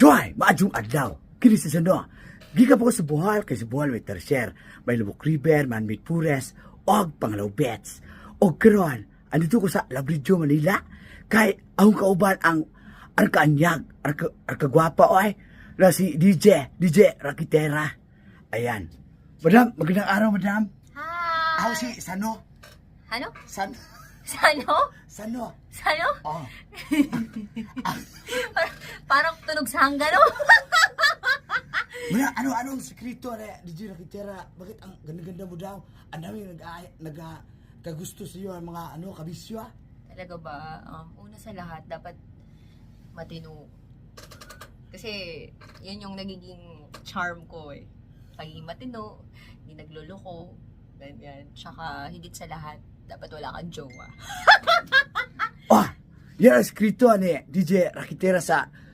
Joy, maadjong adlaw. Kini sa sano. Gikan po ko sa Bohol, kay sa Bohol may tertier, may Lubok River, man-made Pures, og Pangalaw Bets. Og karon, andito ko sa Labridjo, Manila, kay akong kauban ang arkaanyag, arkagwapa oy, na si DJ Rakitera. Ayan. Madam, magandang araw, madam. Hi! Ako si Sano. Ano? Sano? Sano? Sano? Sano? Oh. Parang tunog sa hanggan, no? Muna, anong sekreto na DJ Rakitera? Bakit ang ganda-ganda mo daw? Ang dami kagusto sa iyo ang mga kabisyo ah? Talaga ba? Una sa lahat, dapat matino. Kasi, yun yung nagiging charm ko eh. Pagiging matino, hindi nagluloko, ganyan. Tsaka, higit sa lahat, dapat wala kang jowa. Oh, yan ang sekreto ni DJ Rakitera sa